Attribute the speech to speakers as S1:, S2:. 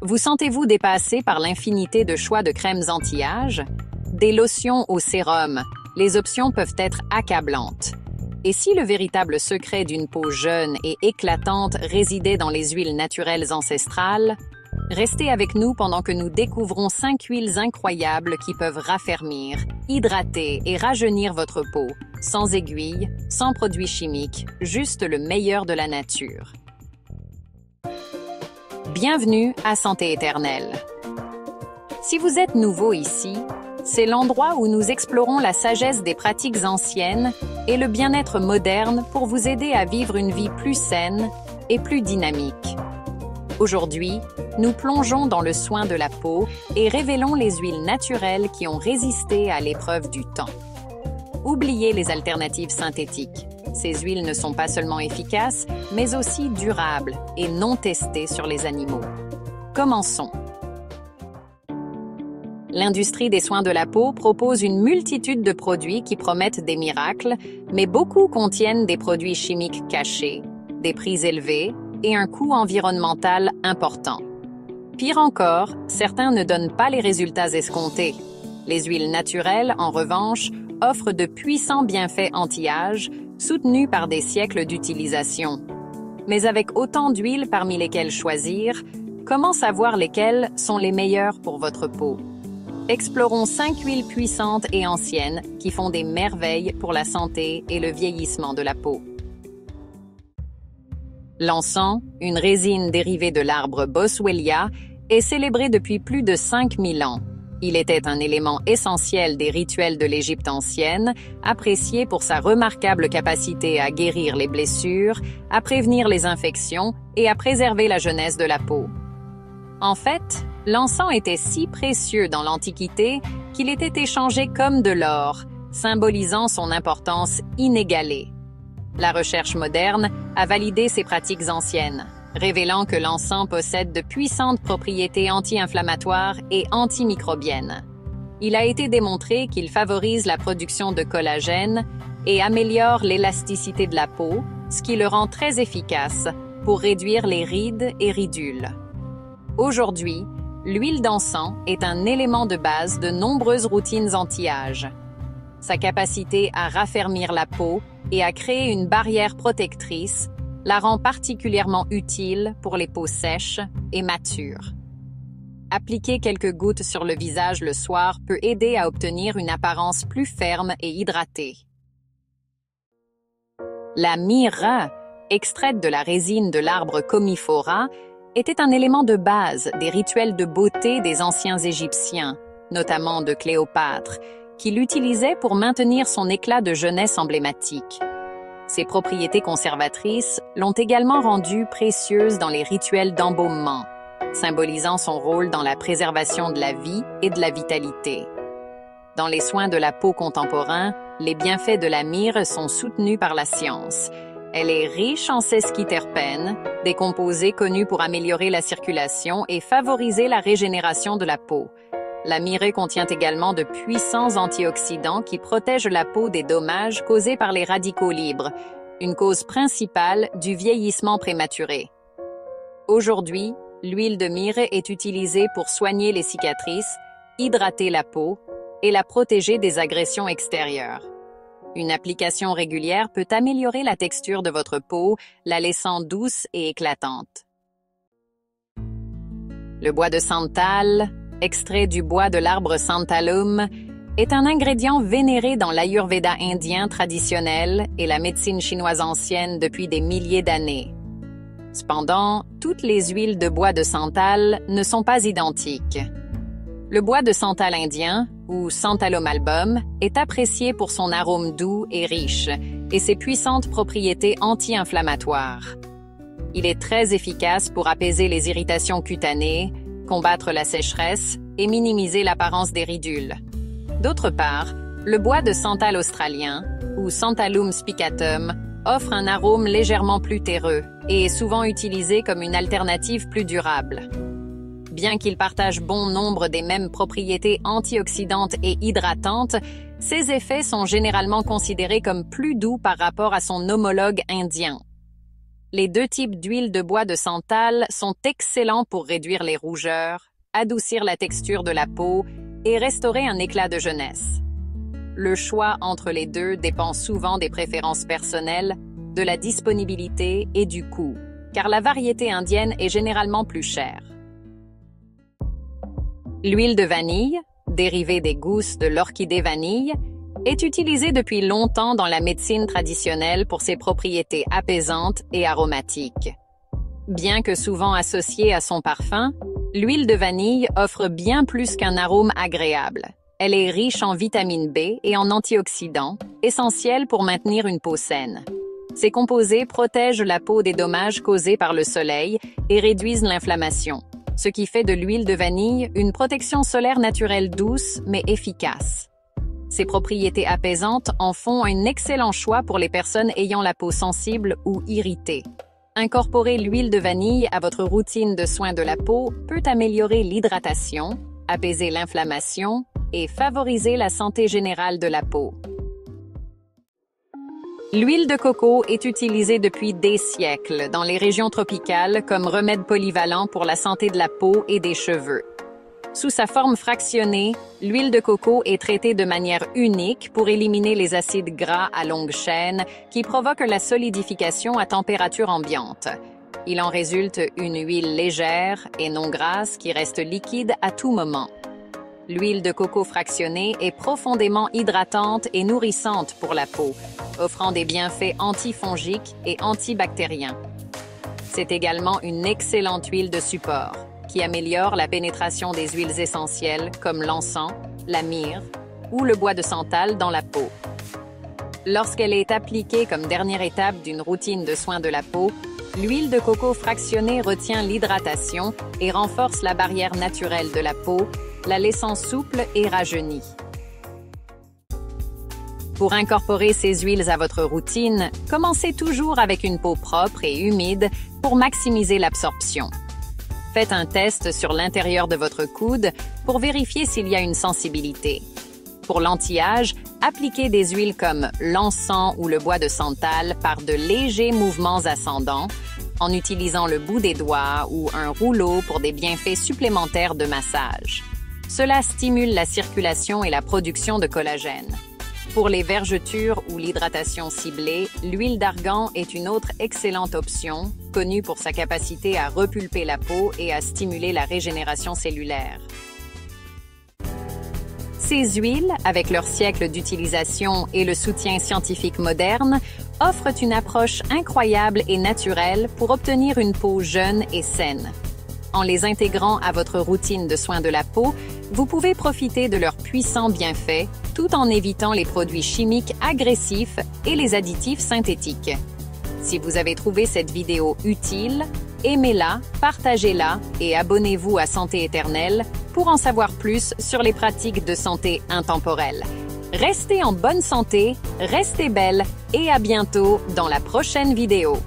S1: Vous sentez-vous dépassé par l'infinité de choix de crèmes anti-âge? Des lotions au sérum, les options peuvent être accablantes. Et si le véritable secret d'une peau jeune et éclatante résidait dans les huiles naturelles ancestrales? Restez avec nous pendant que nous découvrons 5 huiles incroyables qui peuvent raffermir, hydrater et rajeunir votre peau, sans aiguilles, sans produits chimiques, juste le meilleur de la nature. Bienvenue à Santé Éternelle. Si vous êtes nouveau ici, c'est l'endroit où nous explorons la sagesse des pratiques anciennes et le bien-être moderne pour vous aider à vivre une vie plus saine et plus dynamique. Aujourd'hui, nous plongeons dans le soin de la peau et révélons les huiles naturelles qui ont résisté à l'épreuve du temps. Oubliez les alternatives synthétiques. Ces huiles ne sont pas seulement efficaces, mais aussi durables et non testées sur les animaux. Commençons. L'industrie des soins de la peau propose une multitude de produits qui promettent des miracles, mais beaucoup contiennent des produits chimiques cachés, des prix élevés et un coût environnemental important. Pire encore, certains ne donnent pas les résultats escomptés. Les huiles naturelles, en revanche, offrent de puissants bienfaits anti-âge, soutenus par des siècles d'utilisation. Mais avec autant d'huiles parmi lesquelles choisir, comment savoir lesquelles sont les meilleures pour votre peau? Explorons 5 huiles puissantes et anciennes qui font des merveilles pour la santé et le vieillissement de la peau. L'encens, une résine dérivée de l'arbre Boswellia, est célébré depuis plus de 5000 ans. Il était un élément essentiel des rituels de l'Égypte ancienne, apprécié pour sa remarquable capacité à guérir les blessures, à prévenir les infections et à préserver la jeunesse de la peau. En fait, l'encens était si précieux dans l'Antiquité qu'il était échangé comme de l'or, symbolisant son importance inégalée. La recherche moderne a validé ces pratiques anciennes, révélant que l'encens possède de puissantes propriétés anti-inflammatoires et antimicrobiennes. Il a été démontré qu'il favorise la production de collagène et améliore l'élasticité de la peau, ce qui le rend très efficace pour réduire les rides et ridules. Aujourd'hui, l'huile d'encens est un élément de base de nombreuses routines anti-âge. Sa capacité à raffermir la peau et à créer une barrière protectrice la rend particulièrement utile pour les peaux sèches et matures. Appliquer quelques gouttes sur le visage le soir peut aider à obtenir une apparence plus ferme et hydratée. La myrrhe, extraite de la résine de l'arbre Commiphora, était un élément de base des rituels de beauté des anciens Égyptiens, notamment de Cléopâtre, qui l'utilisait pour maintenir son éclat de jeunesse emblématique. Ses propriétés conservatrices l'ont également rendue précieuse dans les rituels d'embaumement, symbolisant son rôle dans la préservation de la vie et de la vitalité. Dans les soins de la peau contemporains, les bienfaits de la myrrhe sont soutenus par la science. Elle est riche en sesquiterpènes, des composés connus pour améliorer la circulation et favoriser la régénération de la peau. La myrrhe contient également de puissants antioxydants qui protègent la peau des dommages causés par les radicaux libres, une cause principale du vieillissement prématuré. Aujourd'hui, l'huile de myrrhe est utilisée pour soigner les cicatrices, hydrater la peau et la protéger des agressions extérieures. Une application régulière peut améliorer la texture de votre peau, la laissant douce et éclatante. Le bois de santal, extrait du bois de l'arbre santalum, est un ingrédient vénéré dans l'Ayurveda indien traditionnel et la médecine chinoise ancienne depuis des milliers d'années. Cependant, toutes les huiles de bois de santal ne sont pas identiques. Le bois de santal indien, ou Santalum album, est apprécié pour son arôme doux et riche et ses puissantes propriétés anti-inflammatoires. Il est très efficace pour apaiser les irritations cutanées, combattre la sécheresse et minimiser l'apparence des ridules. D'autre part, le bois de santal australien, ou Santalum spicatum, offre un arôme légèrement plus terreux et est souvent utilisé comme une alternative plus durable. Bien qu'il partage bon nombre des mêmes propriétés antioxydantes et hydratantes, ses effets sont généralement considérés comme plus doux par rapport à son homologue indien. Les deux types d'huile de bois de santal sont excellents pour réduire les rougeurs, adoucir la texture de la peau et restaurer un éclat de jeunesse. Le choix entre les deux dépend souvent des préférences personnelles, de la disponibilité et du coût, car la variété indienne est généralement plus chère. L'huile de vanille, dérivée des gousses de l'orchidée vanille, est utilisée depuis longtemps dans la médecine traditionnelle pour ses propriétés apaisantes et aromatiques. Bien que souvent associée à son parfum, l'huile de vanille offre bien plus qu'un arôme agréable. Elle est riche en vitamine B et en antioxydants, essentiels pour maintenir une peau saine. Ces composés protègent la peau des dommages causés par le soleil et réduisent l'inflammation, ce qui fait de l'huile de vanille une protection solaire naturelle douce mais efficace. Ses propriétés apaisantes en font un excellent choix pour les personnes ayant la peau sensible ou irritée. Incorporer l'huile de vanille à votre routine de soins de la peau peut améliorer l'hydratation, apaiser l'inflammation et favoriser la santé générale de la peau. L'huile de coco est utilisée depuis des siècles dans les régions tropicales comme remède polyvalent pour la santé de la peau et des cheveux. Sous sa forme fractionnée, l'huile de coco est traitée de manière unique pour éliminer les acides gras à longue chaîne qui provoquent la solidification à température ambiante. Il en résulte une huile légère et non grasse qui reste liquide à tout moment. L'huile de coco fractionnée est profondément hydratante et nourrissante pour la peau, offrant des bienfaits antifongiques et antibactériens. C'est également une excellente huile de support, qui améliore la pénétration des huiles essentielles comme l'encens, la myrrhe ou le bois de santal dans la peau. Lorsqu'elle est appliquée comme dernière étape d'une routine de soins de la peau, l'huile de coco fractionnée retient l'hydratation et renforce la barrière naturelle de la peau, la laissant souple et rajeunie. Pour incorporer ces huiles à votre routine, commencez toujours avec une peau propre et humide pour maximiser l'absorption. Faites un test sur l'intérieur de votre coude pour vérifier s'il y a une sensibilité. Pour l'anti-âge, appliquez des huiles comme l'encens ou le bois de santal par de légers mouvements ascendants, en utilisant le bout des doigts ou un rouleau pour des bienfaits supplémentaires de massage. Cela stimule la circulation et la production de collagène. Pour les vergetures ou l'hydratation ciblée, l'huile d'argan est une autre excellente option, connue pour sa capacité à repulper la peau et à stimuler la régénération cellulaire. Ces huiles, avec leur siècle d'utilisation et le soutien scientifique moderne, offrent une approche incroyable et naturelle pour obtenir une peau jeune et saine. En les intégrant à votre routine de soins de la peau, vous pouvez profiter de leurs puissants bienfaits tout en évitant les produits chimiques agressifs et les additifs synthétiques. Si vous avez trouvé cette vidéo utile, aimez-la, partagez-la et abonnez-vous à Santé Éternelle pour en savoir plus sur les pratiques de santé intemporelle. Restez en bonne santé, restez belle et à bientôt dans la prochaine vidéo.